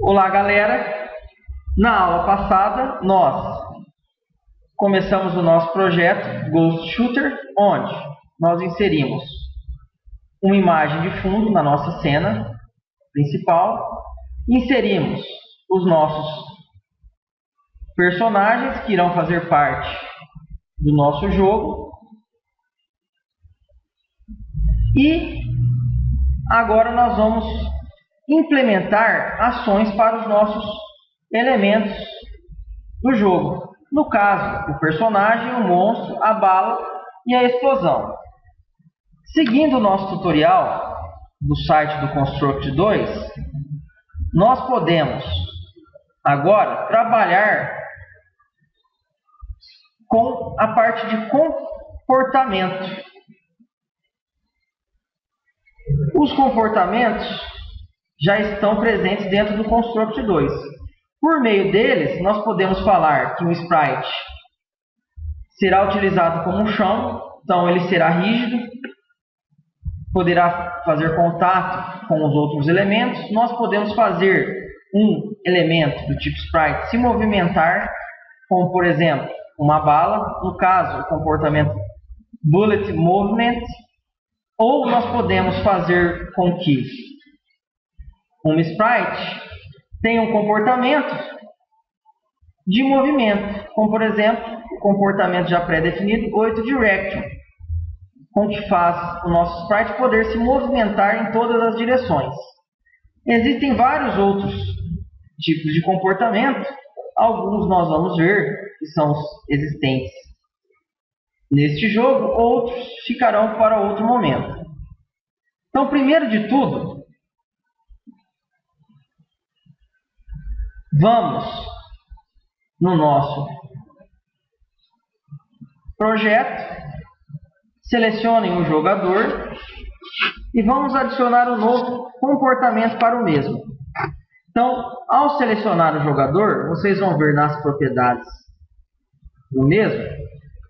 Olá, galera! Na aula passada, nós começamos o nosso projeto Ghost Shooter, onde nós inserimos uma imagem de fundo na nossa cena principal, inserimos os nossos personagens que irão fazer parte do nosso jogo e agora nós vamos implementar ações para os nossos elementos do jogo. No caso, o personagem, o monstro, a bala e a explosão. Seguindo o nosso tutorial do site do Construct 2, nós podemos agora trabalhar com a parte de comportamento. Os comportamentos já estão presentes dentro do Construct 2. Por meio deles, nós podemos falar que o sprite será utilizado como um chão, então ele será rígido, poderá fazer contato com os outros elementos. Nós podemos fazer um elemento do tipo sprite se movimentar, como por exemplo, uma bala, no caso, o comportamento Bullet Movement, ou nós podemos fazer com que um sprite tenha um comportamento de movimento, como por exemplo, o comportamento já pré-definido 8 Direction, com que faz o nosso sprite poder se movimentar em todas as direções. Existem vários outros tipos de comportamento, alguns nós vamos ver que são os existentes neste jogo, outros ficarão para outro momento. Então, primeiro de tudo, vamos no nosso projeto, selecionem o jogador e vamos adicionar um novo comportamento para o mesmo. Então, ao selecionar o jogador, vocês vão ver nas propriedades do mesmo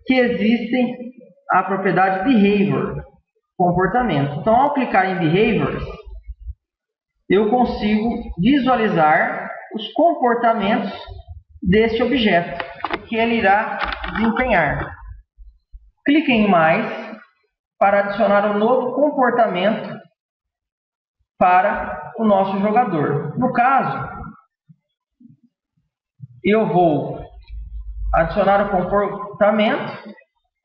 que existem a propriedade Behavior, comportamento. Então, ao clicar em Behaviors, eu consigo visualizar os comportamentos deste objeto que ele irá desempenhar. Clique em mais para adicionar um novo comportamento para o nosso jogador. No caso, eu vou adicionar o comportamento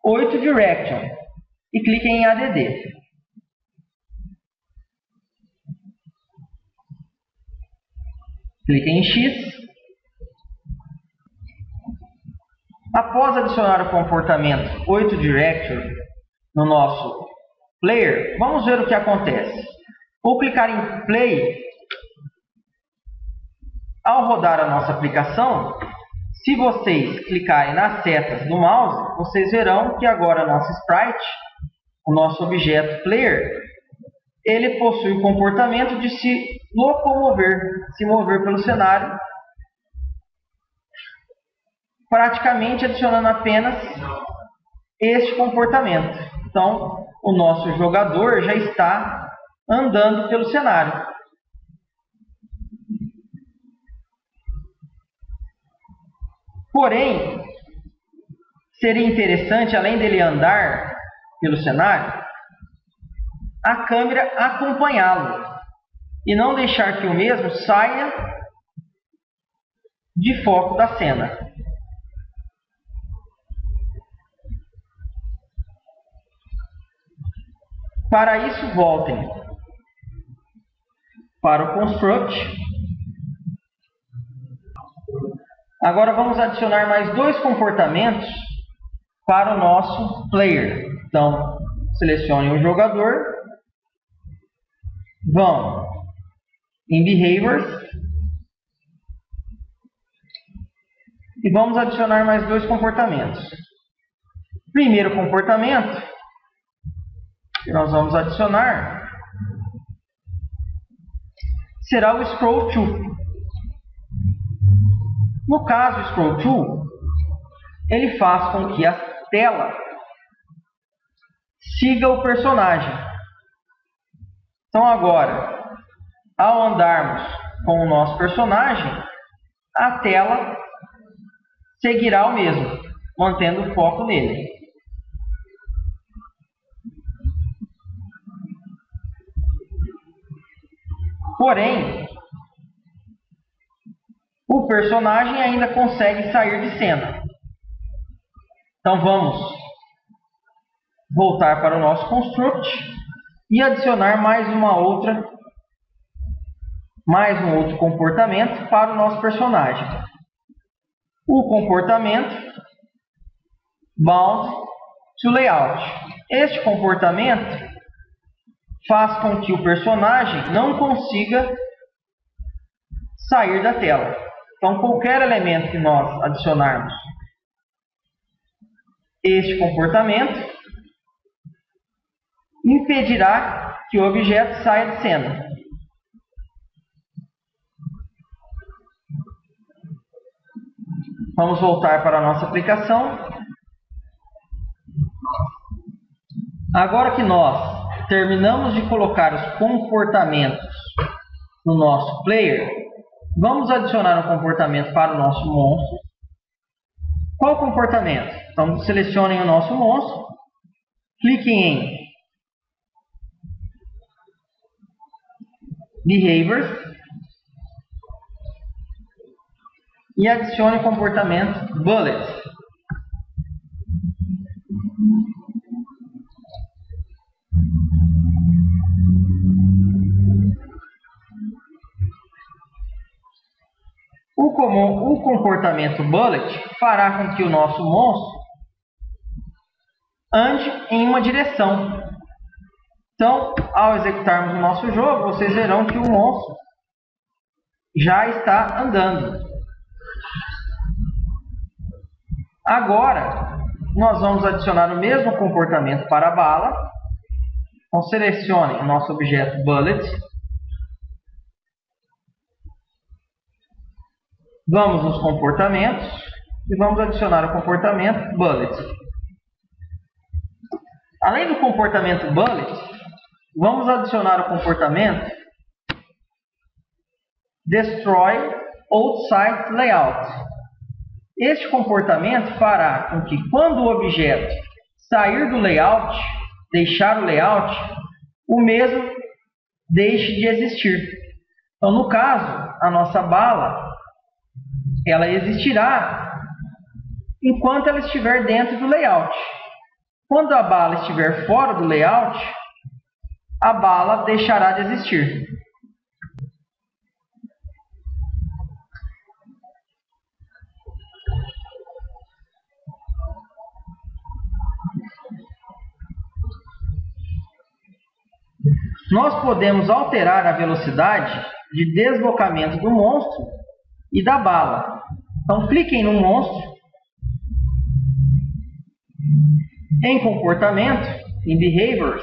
8 Direction e clique em ADD. Clique em X. Após adicionar o comportamento 8 Direction no nosso player, vamos ver o que acontece. Vou clicar em Play. Ao rodar a nossa aplicação, se vocês clicarem nas setas do mouse, vocês verão que agora nosso sprite, o nosso objeto player, ele possui o comportamento de se locomover, se mover pelo cenário, praticamente adicionando apenas este comportamento. Então, o nosso jogador já está andando pelo cenário. Porém, seria interessante, além dele andar pelo cenário, a câmera acompanhá-lo e não deixar que o mesmo saia de foco da cena. Para isso, voltem para o Construct. Agora vamos adicionar mais dois comportamentos para o nosso player. Então, selecione o jogador, vão em Behaviors e vamos adicionar mais dois comportamentos. Primeiro comportamento que nós vamos adicionar será o Scroll To. No caso, o Scroll To, ele faz com que a tela siga o personagem. Então agora, ao andarmos com o nosso personagem, a tela seguirá o mesmo, mantendo o foco nele. Porém, o personagem ainda consegue sair de cena. Então vamos voltar para o nosso construct e adicionar mais um outro comportamento para o nosso personagem. O comportamento bound to layout. Este comportamento faz com que o personagem não consiga sair da tela. Então, qualquer elemento que nós adicionarmos este comportamento impedirá que o objeto saia de cena. Vamos voltar para a nossa aplicação. Agora que nós terminamos de colocar os comportamentos no nosso player, vamos adicionar um comportamento para o nosso monstro. Qual comportamento? Então, selecionem o nosso monstro, cliquem em Behaviors e adicione o comportamento Bullet. O comportamento Bullet fará com que o nosso monstro ande em uma direção. Então, ao executarmos o nosso jogo, vocês verão que o monstro já está andando. Agora, nós vamos adicionar o mesmo comportamento para a bala. Então, selecione o nosso objeto Bullet. Vamos nos comportamentos e vamos adicionar o comportamento Bullet. Além do comportamento Bullet, vamos adicionar o comportamento Destroy Outside Layout. Este comportamento fará com que, quando o objeto sair do layout, deixar o layout, o mesmo deixe de existir. Então, no caso, a nossa bala ela existirá enquanto ela estiver dentro do layout. Quando a bala estiver fora do layout, a bala deixará de existir. Nós podemos alterar a velocidade de deslocamento do monstro e da bala. Então, cliquem no monstro, em comportamento, em behaviors,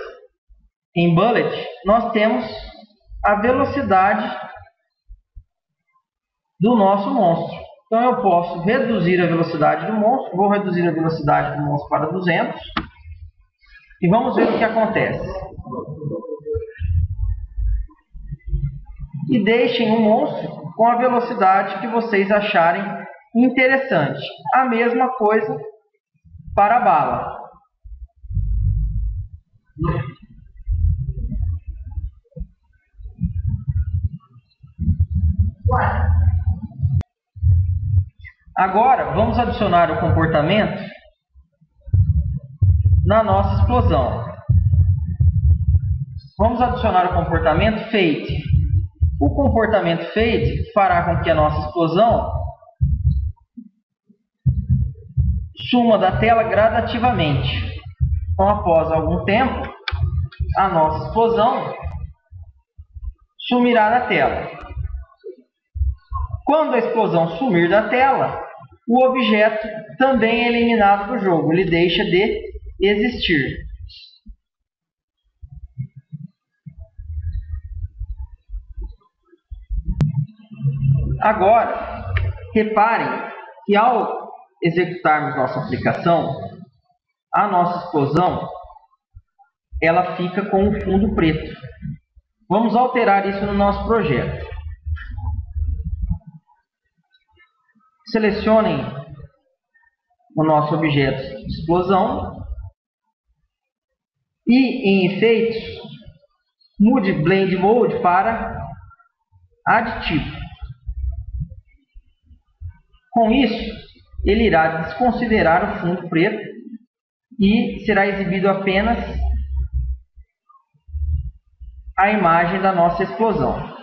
em bullet, nós temos a velocidade do nosso monstro. Então, eu posso reduzir a velocidade do monstro. Vou reduzir a velocidade do monstro para 200 e vamos ver o que acontece. E deixem o monstro com a velocidade que vocês acharem interessante. A mesma coisa para a bala. Agora, vamos adicionar o comportamento na nossa explosão. Vamos adicionar o comportamento Fade. O comportamento Fade fará com que a nossa explosão suma da tela gradativamente. Então, após algum tempo, a nossa explosão sumirá da tela. Quando a explosão sumir da tela, o objeto também é eliminado do jogo. Ele deixa de existir. Agora, reparem que ao executarmos nossa aplicação, a nossa explosão ela fica com um fundo preto. Vamos alterar isso no nosso projeto. Selecionem o nosso objeto de explosão e em efeitos mude Blend Mode para aditivo. Com isso, ele irá desconsiderar o fundo preto e será exibido apenas a imagem da nossa explosão.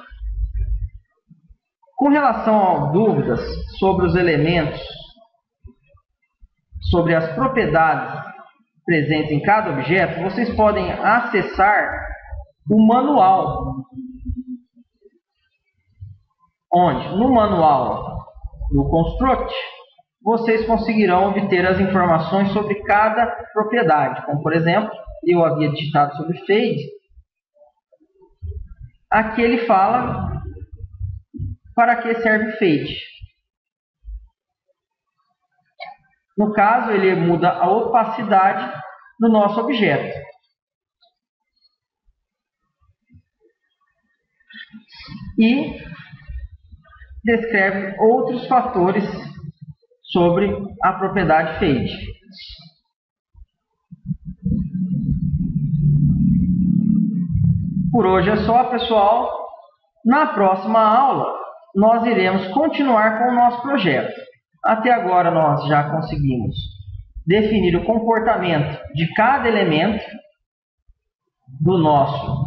Com relação a dúvidas sobre os elementos, sobre as propriedades presentes em cada objeto, vocês podem acessar o manual, onde no manual do Construct vocês conseguirão obter as informações sobre cada propriedade, como por exemplo, eu havia digitado sobre Fade, aqui ele fala para que serve Fade. No caso, ele muda a opacidade do nosso objeto. E descreve outros fatores sobre a propriedade Fade. Por hoje é só, pessoal. Na próxima aula, nós iremos continuar com o nosso projeto. Até agora, nós já conseguimos definir o comportamento de cada elemento do nosso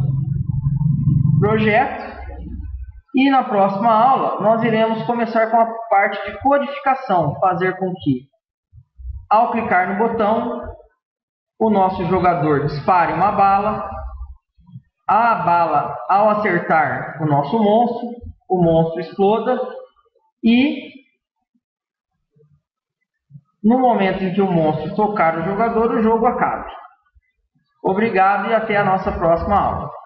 projeto. E na próxima aula, nós iremos começar com a parte de codificação, fazer com que, ao clicar no botão, o nosso jogador dispare uma bala, a bala, ao acertar o nosso monstro, o monstro exploda e, no momento em que o monstro tocar o jogador, o jogo acabe. Obrigado e até a nossa próxima aula.